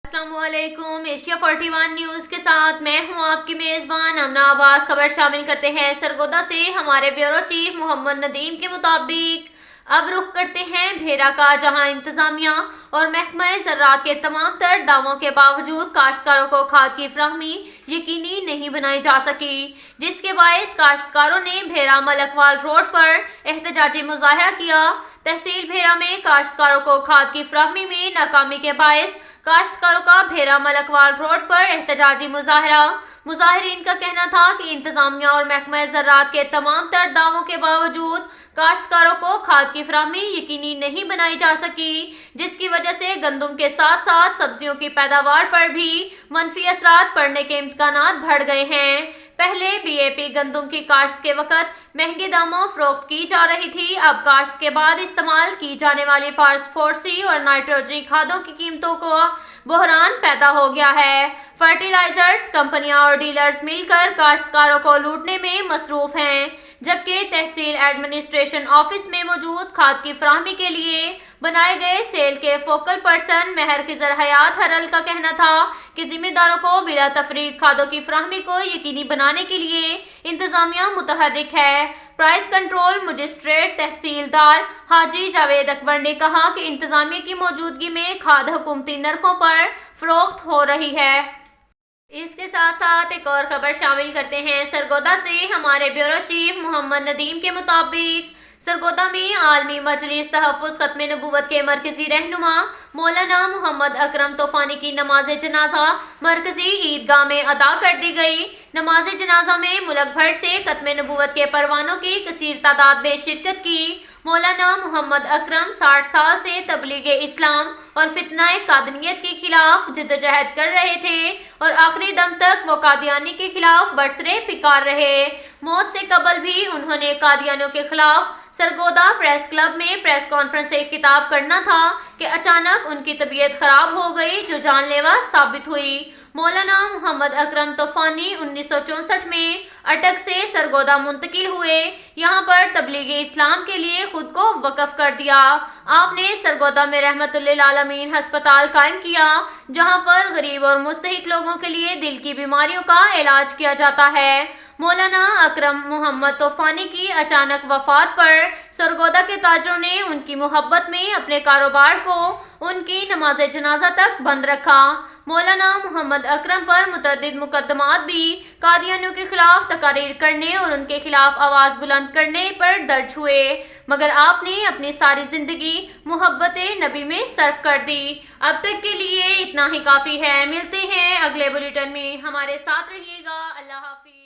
السلام علیکم، Asia 41 news کے ساتھ میں ہوں آپ کی میزبان امنا عباس۔ خبر شامل کرتے ہیں سرگودا سے ہمارے بیورو چیف محمد ندیم کے مطابق۔ اب رخ کرتے ہیں بھیرا کا، جہاں انتظامیہ اور محکمہ زراعت کے تمام تر دعووں کے باوجود کاشتکاروں کو کھاد کی فراہمی یقینی نہیں بنائی جا سکی، جس کے باعث کاشتکاروں نے بھیرا ملکوال روڈ پر احتجاجی مظاہرہ کیا۔ تحصیل بھیرا میں کاشتکاروں کو کھاد کی فراہمی میں ناکامی کے باعث کاشتکاروں کا بھیرا ملکوال روڈ پر احتجاجی مظاہرہ۔ مظاہرین کا کہنا تھا کہ انتظامیہ اور محکمہ زراعت کے تمام تر دعووں کے باوجود کاشتکاروں کو کھاد کی فراہمی یقینی نہیں بنائی جا سکی، جس کی وجہ سے گندم کے ساتھ ساتھ سبزیوں کی پیداوار پر بھی منفی اثرات پڑنے کے امکانات بڑھ گئے ہیں۔ پہلے بی اے پی گندم کی کاشت کے وقت مہنگے داموں فروخت کی جا رہی تھی، اب کاشت کے بعد استعمال کی جانے والی فاسفورسی اور نائٹروجنی کھادوں کی قیمتوں کو بحران پیدا ہو گیا ہے۔ فرٹیلائزرز کمپنیاں اور ڈیلرز مل کر کاشتکاروں کو لوٹنے میں مصروف ہیں، جبکہ تحصیل ایڈمنسٹریشن آفس میں موجود کھاد کی فراہمی کے لیے بنائے گئے سیل کے فوکل پرسن مہر خضر حیات ہرل کا کہنا تھا کہ ذمہ داروں کو بلا تفریق کھادوں کی فراہمی کو یقینی بنانے کے لیے انتظامیہ متحرک ہے۔ پرائس کنٹرول مجسٹریٹ تحصیلدار حاجی جاوید اکبر نے کہا کہ انتظامیہ کی موجودگی میں کھاد حکومتی نرخوں پر فروخت ہو رہی ہے۔ اس کے ساتھ ساتھ ایک اور خبر شامل کرتے ہیں سرگودا سے ہمارے بیورو چیف محمد ندیم کے مطابق۔ سرگودا میں عالمی مجلس تحفظ ختم نبوت کے مرکزی رہنما مولانا محمد اکرم طوفانی کی نماز جنازہ مرکزی عیدگاہ میں ادا کر دی گئی۔ نماز جنازہ میں ملک بھر سے ختم نبوت کے پروانوں کی کثیر تعداد میں شرکت کی۔ مولانا محمد اکرم 60 سال سے تبلیغ اسلام اور فتنہ قادیانیت کے خلاف جدوجہد کر رہے تھے اور آخری دم تک وہ قادیانی کے خلاف برسرے پکار رہے۔ موت سے قبل بھی انہوں نے قادیانیوں کے خلاف سرگودا پریس کلب میں پریس کانفرنس سے خطاب کرنا تھا کہ اچانک ان کی طبیعت خراب ہو گئی، جو جان لیوا ثابت ہوئی۔ مولانا محمد اکرم طوفانی 1964 میں اٹک سے سرگودا منتقل ہوئے، یہاں پر تبلیغ اسلام کے لیے خود کو وقف کر دیا۔ آپ نے سرگودا میں رحمت للعالمین ہسپتال قائم کیا، جہاں پر غریب اور مستحق لوگوں کے لیے دل کی بیماریوں کا علاج کیا جاتا ہے۔ مولانا اکرم محمد طوفانی کی اچانک وفات پر سرگودا کے تاجروں نے ان کی محبت میں اپنے کاروبار کو ان کی نماز جنازہ تک بند رکھا۔ مولانا محمد اکرم پر متعدد مقدمات بھی قادیانیوں کے خلاف تقاریر کرنے اور ان کے خلاف آواز بلند کرنے پر درج ہوئے، مگر آپ نے اپنی ساری زندگی محبت نبی میں صرف کر دی۔ اب تک کے لیے اتنا ہی کافی ہے، ملتے ہیں اگلے بلیٹن میں، ہمارے ساتھ رہیے گا۔ اللہ حافظ۔